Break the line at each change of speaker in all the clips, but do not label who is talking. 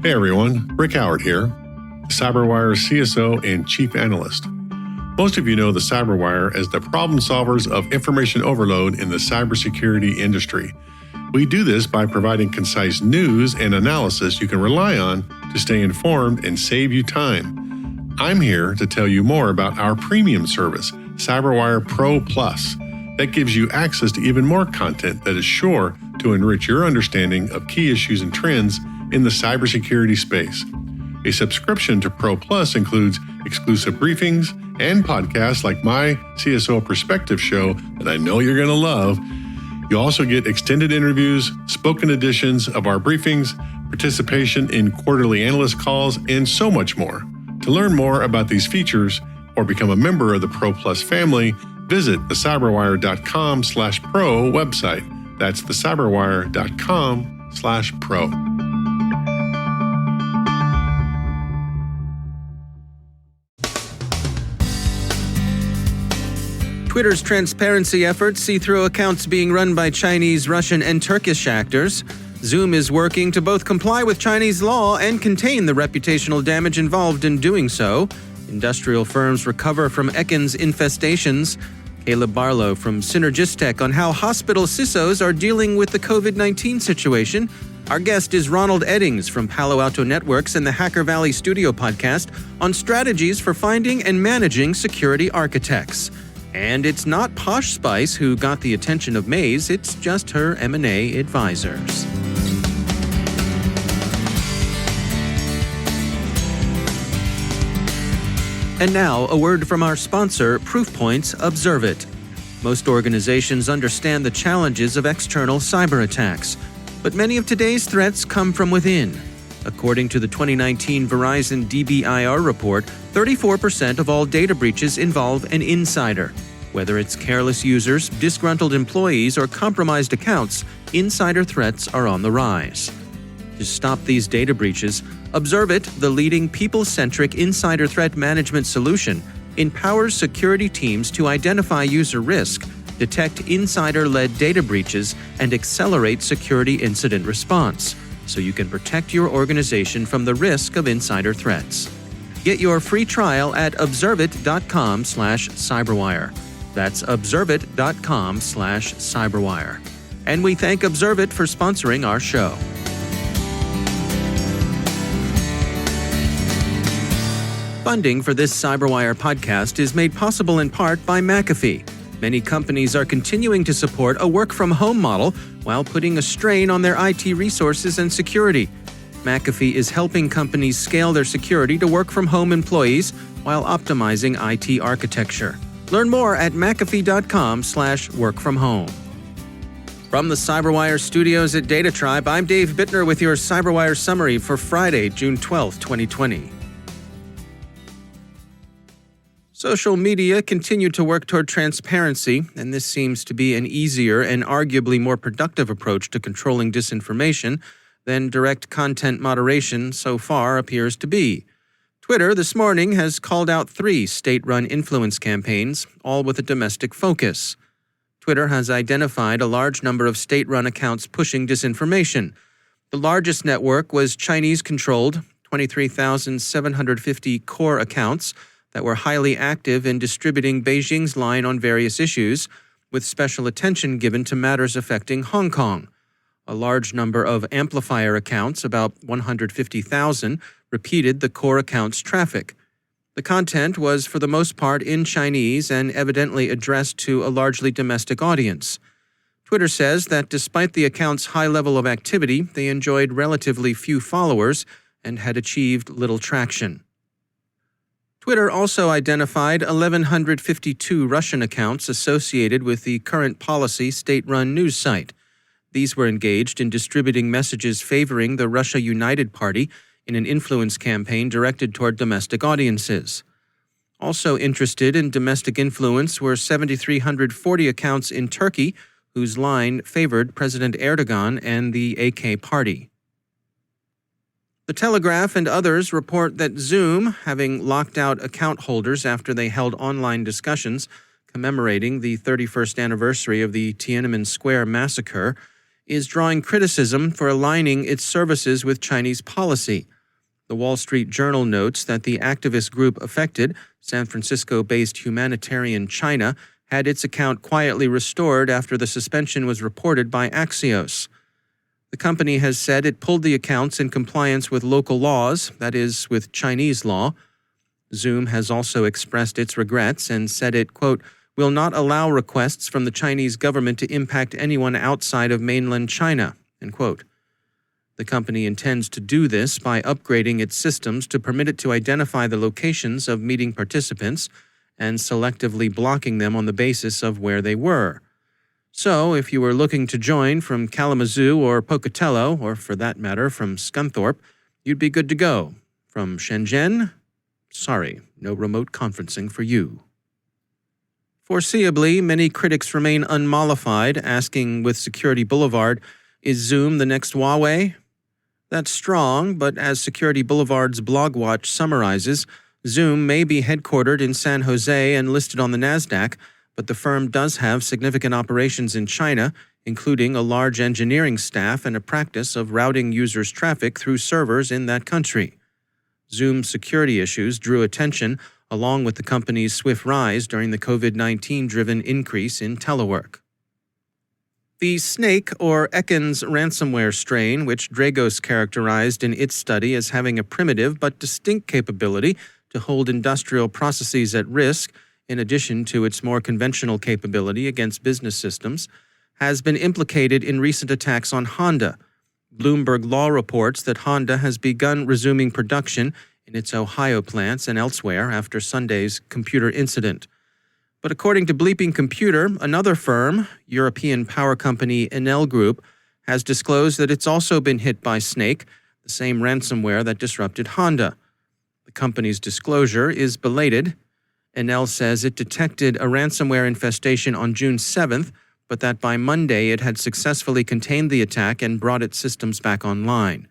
Hey everyone, Rick Howard here, CyberWire CSO and Chief Analyst. Most of you know the CyberWire as the problem solvers of information overload in the cybersecurity industry. We do this by providing concise news and analysis you can rely on to stay informed and save you time. I'm here to tell you more about our premium service, CyberWire Pro Plus, that gives you access to even more content that is sure to enrich your understanding of key issues and trends in the cybersecurity space. A subscription to Pro Plus includes exclusive briefings and podcasts like my CSO Perspective show that I know you're going to love. You also get extended interviews, spoken editions of our briefings, participation in quarterly analyst calls, and so much more. To learn more about these features or become a member of the Pro Plus family, visit the cyberwire.com/pro website. That's the cyberwire.com/pro.
Twitter's transparency efforts see through accounts being run by Chinese, Russian, and Turkish actors. Zoom is working to both comply with Chinese law and contain the reputational damage involved in doing so. Industrial firms recover from Ekin's infestations. Caleb Barlow from Synergistech on how hospital CISOs are dealing with the COVID-19 situation. Our guest is Ronald Eddings from Palo Alto Networks and the Hacker Valley Studio podcast on strategies for finding and managing security architects. And it's not Posh Spice who got the attention of Maze, it's just her M&A advisors. And now, a word from our sponsor, Proofpoint's Observe It. Most organizations understand the challenges of external cyber attacks, but many of today's threats come from within. According to the 2019 Verizon DBIR report, 34% of all data breaches involve an insider. Whether it's careless users, disgruntled employees, or compromised accounts, insider threats are on the rise. To stop these data breaches, Observe It, the leading people-centric insider threat management solution, empowers security teams to identify user risk, detect insider-led data breaches, and accelerate security incident response, so you can protect your organization from the risk of insider threats. Get your free trial at observeit.com/cyberwire. That's observeit.com/cyberwire. And we thank Observe It for sponsoring our show. Funding for this CyberWire podcast is made possible in part by McAfee. Many companies are continuing to support a work-from-home model while putting a strain on their IT resources and security. McAfee is helping companies scale their security to work-from-home employees while optimizing IT architecture. Learn more at mcafee.com/workfromhome. From the CyberWire studios at Data Tribe, I'm Dave Bittner with your CyberWire summary for Friday, June 12, 2020. Social media continue to work toward transparency, and this seems to be an easier and arguably more productive approach to controlling disinformation than direct content moderation so far appears to be. Twitter this morning has called out 3 state-run influence campaigns, all with a domestic focus. Twitter has identified a large number of state-run accounts pushing disinformation. The largest network was Chinese-controlled, 23,750 core accounts that were highly active in distributing Beijing's line on various issues, with special attention given to matters affecting Hong Kong. A large number of amplifier accounts, about 150,000, repeated the core account's traffic. The content was for the most part in Chinese and evidently addressed to a largely domestic audience. Twitter says that despite the account's high level of activity, they enjoyed relatively few followers and had achieved little traction. Twitter also identified 1,152 Russian accounts associated with the Current Policy state-run news site. These were engaged in distributing messages favoring the Russia United Party in an influence campaign directed toward domestic audiences. Also interested in domestic influence were 7,340 accounts in Turkey, whose line favored President Erdogan and the AK party. The Telegraph and others report that Zoom, having locked out account holders after they held online discussions commemorating the 31st anniversary of the Tiananmen Square massacre, is drawing criticism for aligning its services with Chinese policy. The Wall Street Journal notes that the activist group affected, San Francisco-based Humanitarian China, had its account quietly restored after the suspension was reported by Axios. The company has said it pulled the accounts in compliance with local laws, that is, with Chinese law. Zoom has also expressed its regrets and said it, quote, will not allow requests from the Chinese government to impact anyone outside of mainland China, end quote. The company intends to do this by upgrading its systems to permit it to identify the locations of meeting participants and selectively blocking them on the basis of where they were. So, if you were looking to join from Kalamazoo or Pocatello, or for that matter from Scunthorpe, you'd be good to go. From Shenzhen? Sorry, no remote conferencing for you. Foreseeably, many critics remain unmollified, asking with Security Boulevard, is Zoom the next Huawei? That's strong, but as Security Boulevard's Blog Watch summarizes, Zoom may be headquartered in San Jose and listed on the NASDAQ, but the firm does have significant operations in China, including a large engineering staff and a practice of routing users' traffic through servers in that country. Zoom's security issues drew attention, along with the company's swift rise during the COVID-19-driven increase in telework. The Snake, or Ekans ransomware strain, which Dragos characterized in its study as having a primitive but distinct capability to hold industrial processes at risk, in addition to its more conventional capability against business systems, has been implicated in recent attacks on Honda. Bloomberg Law reports that Honda has begun resuming production in its Ohio plants and elsewhere after Sunday's computer incident. But according to Bleeping Computer, another firm, European power company Enil Group, has disclosed that it's also been hit by Snake, the same ransomware that disrupted Honda. The company's disclosure is belated. Enel says it detected a ransomware infestation on June 7th, but that by Monday it had successfully contained the attack and brought its systems back online.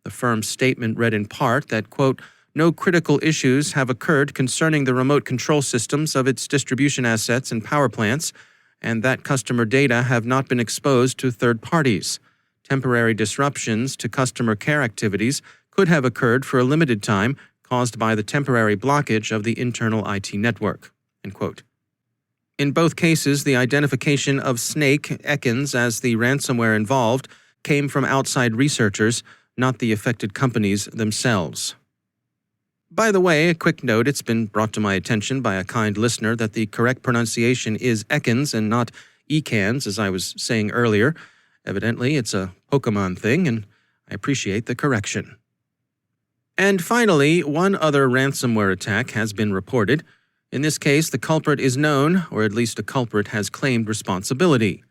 The firm's statement read in part that, quote, no critical issues have occurred concerning the remote control systems of its distribution assets and power plants, and that customer data have not been exposed to third parties. Temporary disruptions to customer care activities could have occurred for a limited time, caused by the temporary blockage of the internal IT network, end quote. In both cases, the identification of Snake Ekans as the ransomware involved came from outside researchers, not the affected companies themselves. By the way, a quick note, it's been brought to my attention by a kind listener that the correct pronunciation is Ekans and not Ekans, as I was saying earlier. Evidently, it's a Pokemon thing, and I appreciate the correction. And finally, one other ransomware attack has been reported. In this case, the culprit is known, or at least a culprit has claimed responsibility.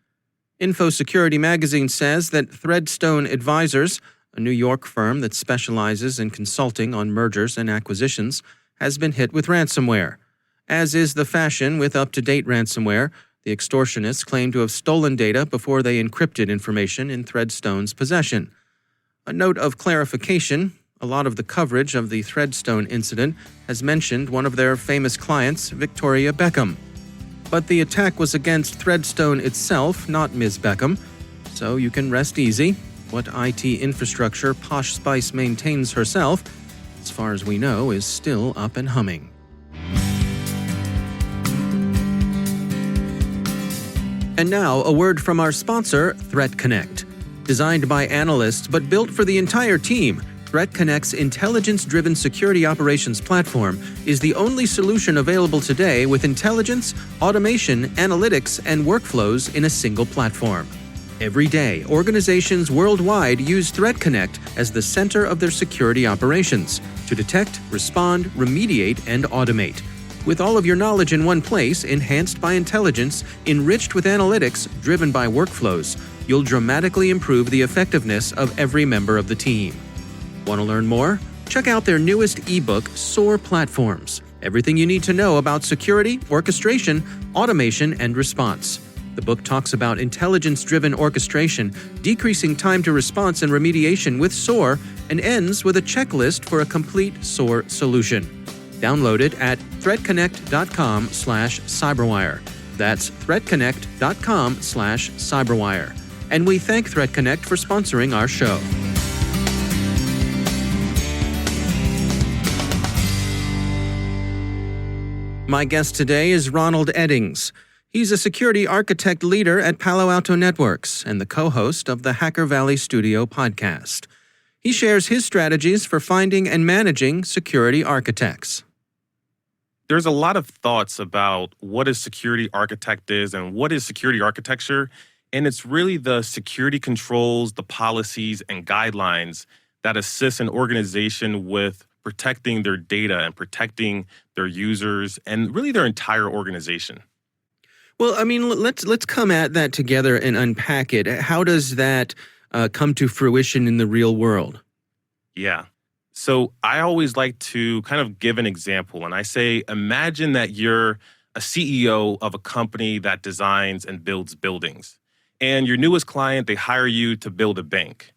InfoSecurity magazine says that Threadstone Advisors, a New York firm that specializes in consulting on mergers and acquisitions, has been hit with ransomware. As is the fashion with up-to-date ransomware, the extortionists claim to have stolen data before they encrypted information in Threadstone's possession. A note of clarification: a lot of the coverage of the Threadstone incident has mentioned one of their famous clients, Victoria Beckham. But the attack was against Threadstone itself, not Ms. Beckham, so you can rest easy. What IT infrastructure Posh Spice maintains herself, as far as we know, is still up and humming. And now, a word from our sponsor, Threat Connect. Designed by analysts but built for the entire team, Threat Connect's intelligence-driven security operations platform is the only solution available today with intelligence, automation, analytics, and workflows in a single platform. Every day, organizations worldwide use Threat Connect as the center of their security operations to detect, respond, remediate, and automate. With all of your knowledge in one place, enhanced by intelligence, enriched with analytics, driven by workflows, you'll dramatically improve the effectiveness of every member of the team. Want to learn more? Check out their newest ebook, SOAR Platforms. Everything you need to know about security, orchestration, automation, and response. The book talks about intelligence-driven orchestration, decreasing time to response and remediation with SOAR, and ends with a checklist for a complete SOAR solution. Download it at threatconnect.com/cyberwire. That's threatconnect.com/cyberwire. And we thank Threat Connect for sponsoring our show. My guest today is Ronald Eddings. He's a security architect leader at Palo Alto Networks and the co-host of the Hacker Valley Studio podcast. He shares his strategies for finding and managing security architects.
There's a lot of thoughts about what a security architect is and what is security architecture, and it's really the security controls, the policies, and guidelines that assist an organization with protecting their data and protecting their users and really their entire organization.
Well, I mean, let's come at that together and unpack it. How does that come to fruition in the real world?
Yeah. So I always like to kind of give an example, and I say, imagine that you're a CEO of a company that designs and builds buildings, and your newest client, they hire you to build a bank.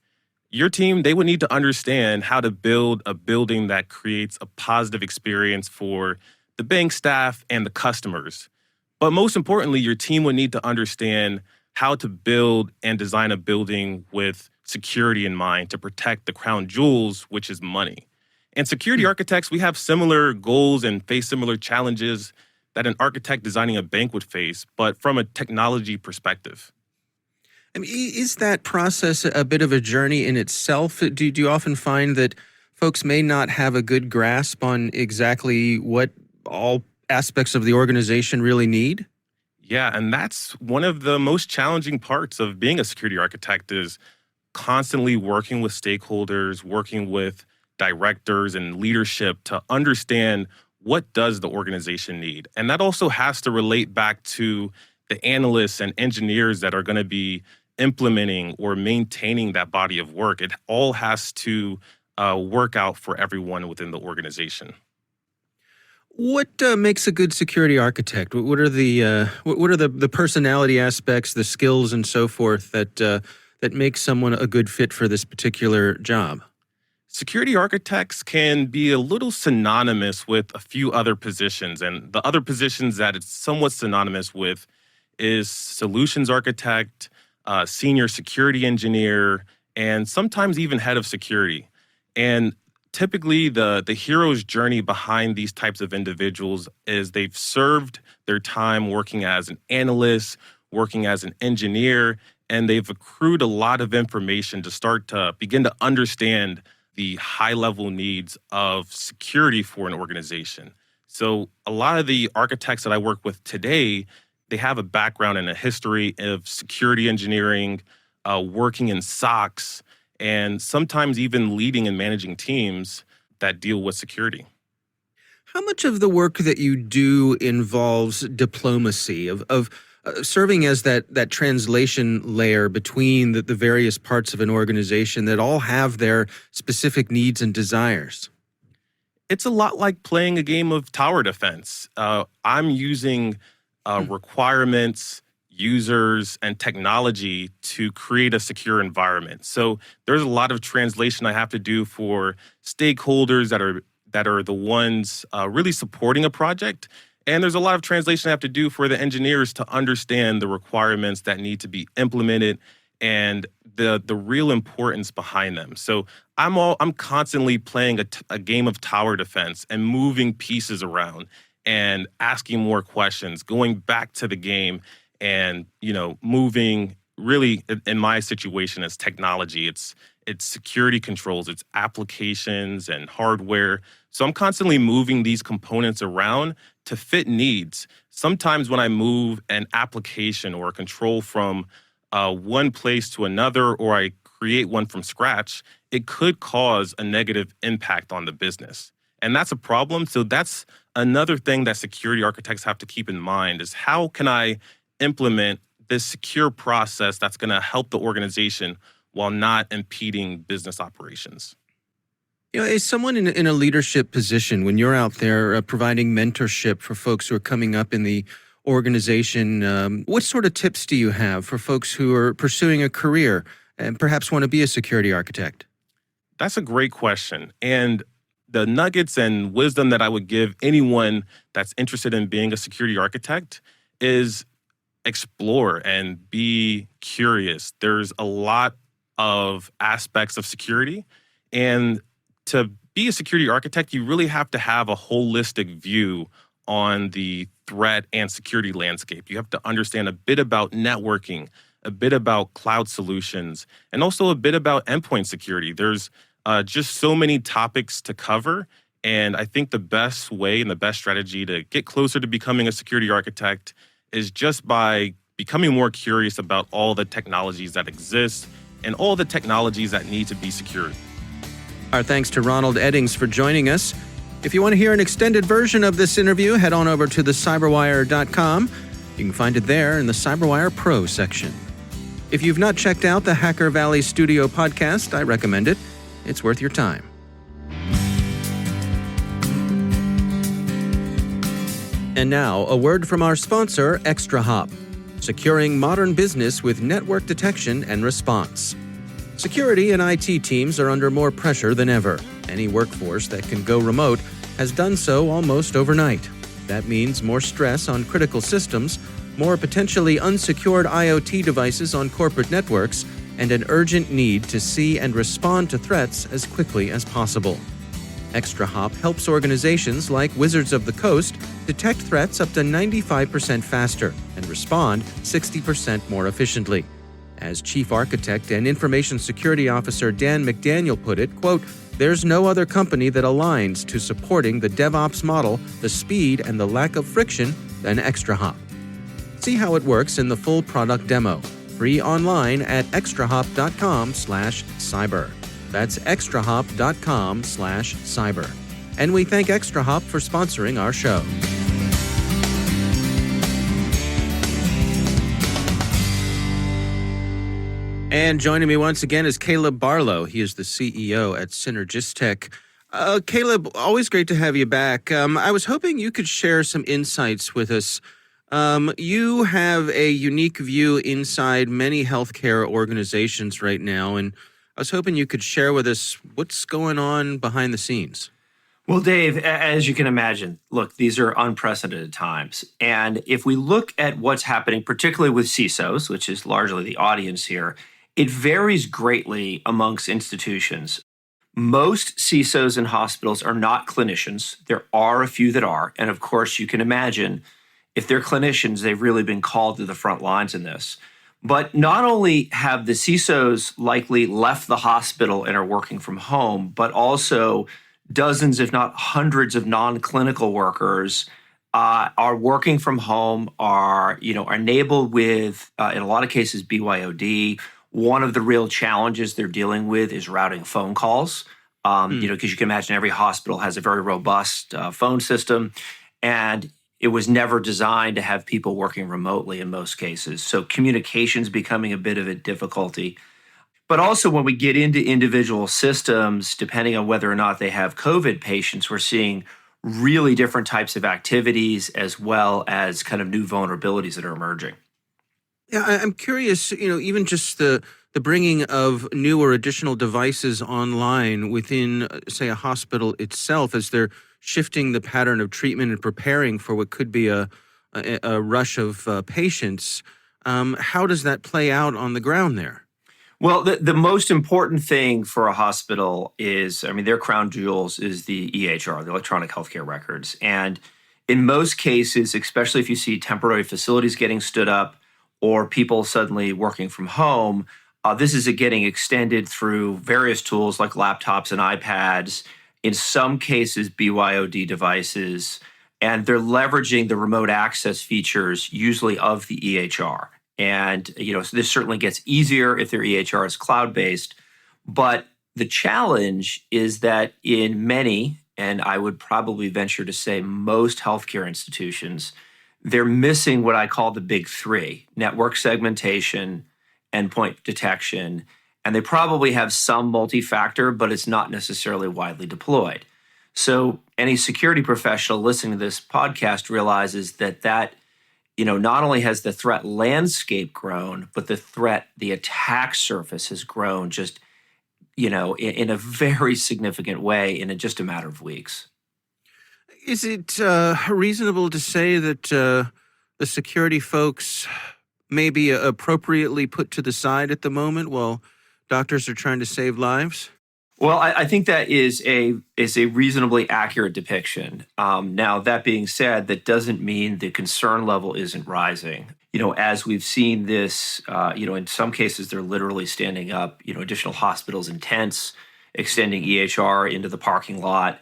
Your team, they would need to understand how to build a building that creates a positive experience for the bank staff and the customers. But most importantly, your team would need to understand how to build and design a building with security in mind to protect the crown jewels, which is money. And security architects, we have similar goals and face similar challenges that an architect designing a bank would face, but from a technology perspective.
I mean, is that process a bit of a journey in itself? Do you often find that folks may not have a good grasp on exactly what all aspects of the organization really need?
Yeah, and that's one of the most challenging parts of being a security architect is constantly working with stakeholders, working with directors and leadership to understand what does the organization need. And that also has to relate back to the analysts and engineers that are going to be implementing or maintaining that body of work. It all has to work out for everyone within the organization.
What makes a good security architect? What are the personality aspects, the skills, and so forth that make someone a good fit for this particular job?
Security architects can be a little synonymous with a few other positions, and the other positions that it's somewhat synonymous with is solutions architect, senior security engineer, and sometimes even head of security. And typically, the hero's journey behind these types of individuals is they've served their time working as an analyst, working as an engineer, and they've accrued a lot of information to start to begin to understand the high-level needs of security for an organization. So a lot of the architects that I work with today, they have a background and a history of security engineering, working in SOCs, and sometimes even leading and managing teams that deal with security.
How much of the work that you do involves diplomacy, of serving as that translation layer between the various parts of an organization that all have their specific needs and desires?
It's a lot like playing a game of tower defense. I'm using requirements, users, and technology to create a secure environment. So there's a lot of translation I have to do for stakeholders that are the ones really supporting a project. And there's a lot of translation I have to do for the engineers to understand the requirements that need to be implemented and the real importance behind them. So I'm constantly playing a game of tower defense and moving pieces around and asking more questions, going back to the game and, moving really in my situation as technology. It's security controls, it's applications and hardware. So I'm constantly moving these components around to fit needs. Sometimes when I move an application or a control from one place to another, or I create one from scratch, it could cause a negative impact on the business. And that's a problem. So that's another thing that security architects have to keep in mind is how can I implement this secure process that's going to help the organization while not impeding business operations.
As someone in a leadership position, when you're out there providing mentorship for folks who are coming up in the organization, what sort of tips do you have for folks who are pursuing a career and perhaps want to be a security architect?
That's a great question. And the nuggets and wisdom that I would give anyone that's interested in being a security architect is explore and be curious. There's a lot of aspects of security, and to be a security architect, you really have to have a holistic view on the threat and security landscape. You have to understand a bit about networking, a bit about cloud solutions, and also a bit about endpoint security. There's just so many topics to cover. And I think the best way and the best strategy to get closer to becoming a security architect is just by becoming more curious about all the technologies that exist and all the technologies that need to be secured.
Our thanks to Ronald Eddings for joining us. If you want to hear an extended version of this interview, head on over to thecyberwire.com. You can find it there in the CyberWire Pro section. If you've not checked out the Hacker Valley Studio podcast, I recommend it. It's worth your time. And now, a word from our sponsor, ExtraHop, securing modern business with network detection and response. Security and IT teams are under more pressure than ever. Any workforce that can go remote has done so almost overnight. That means more stress on critical systems, more potentially unsecured IoT devices on corporate networks, and an urgent need to see and respond to threats as quickly as possible. ExtraHop helps organizations like Wizards of the Coast detect threats up to 95% faster and respond 60% more efficiently. As Chief Architect and Information Security Officer Dan McDaniel put it, quote, "There's no other company that aligns to supporting the DevOps model, the speed, and the lack of friction than ExtraHop." See how it works in the full product demo, free online at extrahop.com/cyber. That's extrahop.com/cyber. And we thank ExtraHop for sponsoring our show. And joining me once again is Caleb Barlow. He is the CEO at Synergistech. Caleb, always great to have you back. I was hoping you could share some insights with us. You have a unique view inside many healthcare organizations right now, and I was hoping you could share with us what's going on behind the scenes.
Well, Dave, as you can imagine, look, these are unprecedented times. And if we look at what's happening, particularly with CISOs, which is largely the audience here, it varies greatly amongst institutions. Most CISOs in hospitals are not clinicians. There are a few that are. And of course, you can imagine if they're clinicians, they've really been called to the front lines in this. But not only have the CISOs likely left the hospital and are working from home, but also dozens, if not hundreds of non-clinical workers are working from home, are enabled with, in a lot of cases, BYOD. One of the real challenges they're dealing with is routing phone calls, because you can imagine every hospital has a very robust phone system, and it was never designed to have people working remotely in most cases. So communication's becoming a bit of a difficulty. But also when we get into individual systems, depending on whether or not they have COVID patients, we're seeing really different types of activities as well as kind of new vulnerabilities that are emerging.
Yeah, I'm curious, even just the bringing of new or additional devices online within, say, a hospital itself as they're shifting the pattern of treatment and preparing for what could be a rush of patients. How does that play out on the ground there?
Well, the most important thing for a hospital is, their crown jewels is the EHR, the electronic healthcare records. And in most cases, especially if you see temporary facilities getting stood up or people suddenly working from home, this is getting extended through various tools like laptops and iPads, in some cases BYOD devices, and they're leveraging the remote access features usually of the EHR. And so this certainly gets easier if their EHR is cloud-based. But the challenge is that in many, and I would probably venture to say most healthcare institutions, they're missing what I call the big three: network segmentation, endpoint detection, and they probably have some multi-factor, but it's not necessarily widely deployed. So any security professional listening to this podcast realizes that not only has the threat landscape grown, but the attack surface has grown just, in a very significant way in just a matter of weeks.
Is it reasonable to say that the security folks may be appropriately put to the side at the moment while doctors are trying to save lives?
Well, I think that is a reasonably accurate depiction. Now, that being said, that doesn't mean the concern level isn't rising. As we've seen this, in some cases, they're literally standing up, additional hospitals in tents, extending EHR into the parking lot.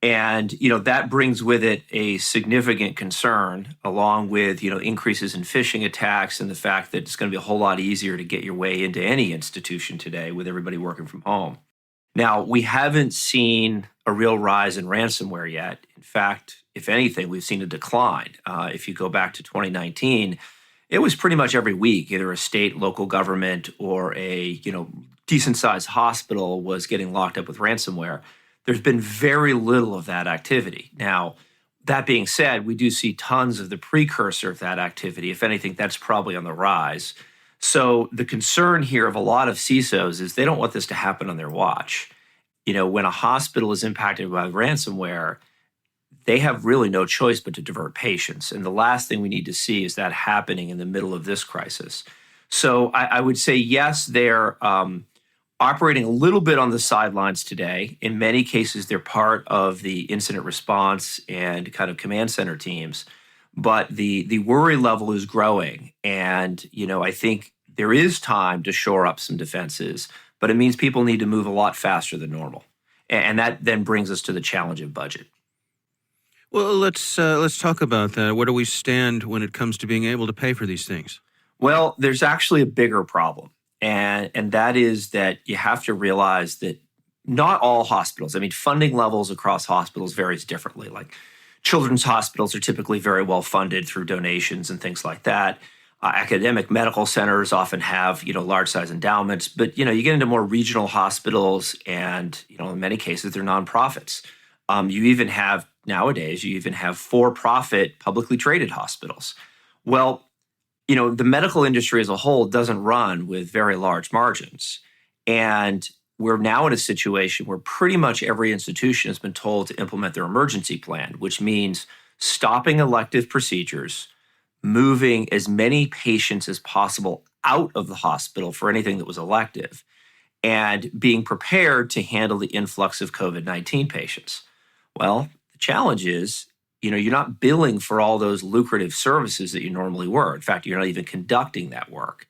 And, that brings with it a significant concern, along with, increases in phishing attacks and the fact that it's going to be a whole lot easier to get your way into any institution today with everybody working from home. Now, we haven't seen a real rise in ransomware yet. In fact, if anything, we've seen a decline. If you go back to 2019, it was pretty much every week, either a state, local government, or a decent-sized hospital was getting locked up with ransomware. There's been very little of that activity. Now, that being said, we do see tons of the precursor of that activity. If anything, that's probably on the rise. So the concern here of a lot of CISOs is they don't want this to happen on their watch. When a hospital is impacted by ransomware, they have really no choice but to divert patients. And the last thing we need to see is that happening in the middle of this crisis. So I would say, yes, they're operating a little bit on the sidelines today. In many cases, they're part of the incident response and kind of command center teams. But the worry level is growing. And, I think there is time to shore up some defenses, but it means people need to move a lot faster than normal. And that then brings us to the challenge of budget.
Well, let's talk about that. Where do we stand when it comes to being able to pay for these things?
Well, there's actually a bigger problem. And that is that you have to realize that not all hospitals, funding levels across hospitals varies differently. Like children's hospitals are typically very well funded through donations and things like that. Academic medical centers often have, large size endowments, but, you get into more regional hospitals and, in many cases, they're nonprofits. Nowadays, you even have for-profit, publicly traded hospitals. Well, the medical industry as a whole doesn't run with very large margins. And we're now in a situation where pretty much every institution has been told to implement their emergency plan, which means stopping elective procedures, moving as many patients as possible out of the hospital for anything that was elective, and being prepared to handle the influx of COVID-19 patients. Well, the challenge is, you're not billing for all those lucrative services that you normally were. In fact, you're not even conducting that work.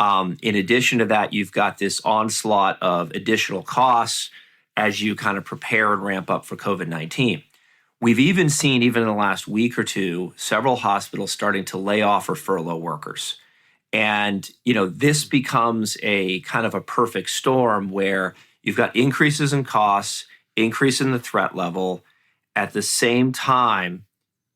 In addition to that, you've got this onslaught of additional costs as you kind of prepare and ramp up for COVID-19. We've even seen, even in the last week or two, several hospitals starting to lay off or furlough workers. And, this becomes a kind of a perfect storm where you've got increases in costs, increase in the threat level. At the same time,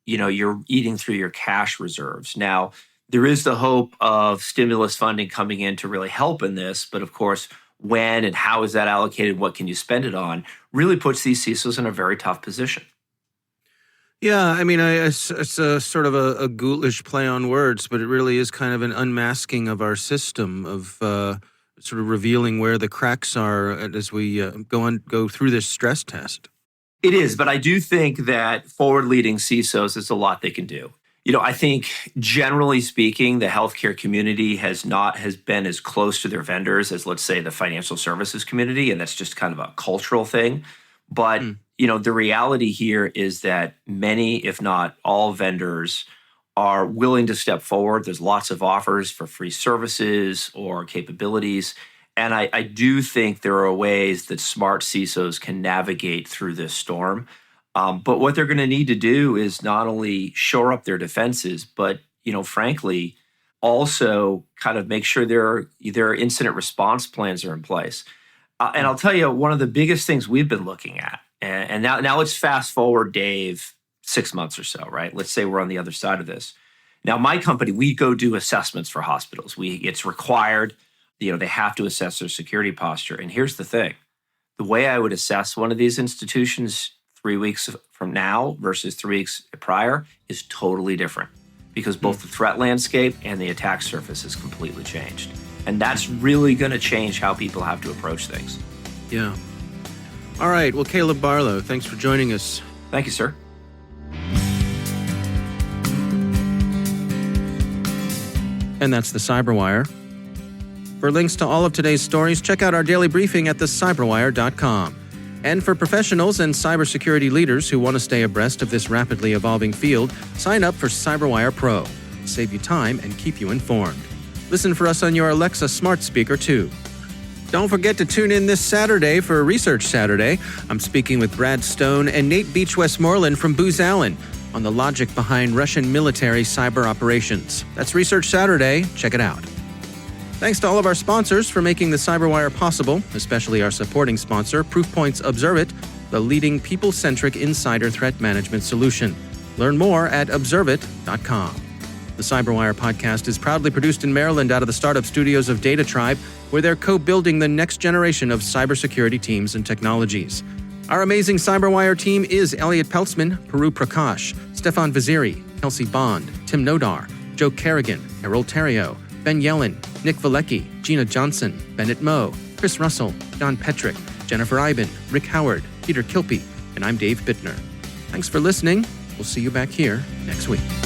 you're eating through your cash reserves. Now, there is the hope of stimulus funding coming in to really help in this. But of course, when and how is that allocated? What can you spend it on? Really puts these CISOs in a very tough position.
Yeah, it's a sort of a ghoulish play on words, but it really is kind of an unmasking of our system, of sort of revealing where the cracks are as we go through this stress test.
It is, but I do think that forward-leading CISOs, there's a lot they can do. I think generally speaking, the healthcare community has been as close to their vendors as, let's say, the financial services community, and that's just kind of a cultural thing. But the reality here is that many, if not all, vendors are willing to step forward. There's lots of offers for free services or capabilities. And I do think there are ways that smart CISOs can navigate through this storm. But what they're going to need to do is not only shore up their defenses, but, frankly, also kind of make sure their incident response plans are in place. And I'll tell you, one of the biggest things we've been looking at, and now let's fast forward, Dave, 6 months or so, right? Let's say we're on the other side of this. Now, my company, we go do assessments for hospitals. It's required. They have to assess their security posture. And here's the thing. The way I would assess one of these institutions 3 weeks from now versus 3 weeks prior is totally different because both the threat landscape and the attack surface has completely changed. And that's really going to change how people have to approach things.
Yeah. All right. Well, Caleb Barlow, thanks for joining us.
Thank you, sir.
And that's the CyberWire. For links to all of today's stories, check out our daily briefing at thecyberwire.com. And for professionals and cybersecurity leaders who want to stay abreast of this rapidly evolving field, sign up for CyberWire Pro. It'll save you time and keep you informed. Listen for us on your Alexa smart speaker, too. Don't forget to tune in this Saturday for Research Saturday. I'm speaking with Brad Stone and Nate Beach-Westmoreland from Booz Allen on the logic behind Russian military cyber operations. That's Research Saturday. Check it out. Thanks to all of our sponsors for making the CyberWire possible, especially our supporting sponsor, Proofpoint's Observeit, the leading people-centric insider threat management solution. Learn more at observeit.com. The CyberWire podcast is proudly produced in Maryland out of the startup studios of Data Tribe, where they're co-building the next generation of cybersecurity teams and technologies. Our amazing CyberWire team is Elliot Peltzman, Peru Prakash, Stefan Vaziri, Kelsey Bond, Tim Nodar, Joe Kerrigan, Errol Terrio, Ben Yellen, Nick Valecki, Gina Johnson, Bennett Moe, Chris Russell, John Petrick, Jennifer Iben, Rick Howard, Peter Kilpie, and I'm Dave Bittner. Thanks for listening. We'll see you back here next week.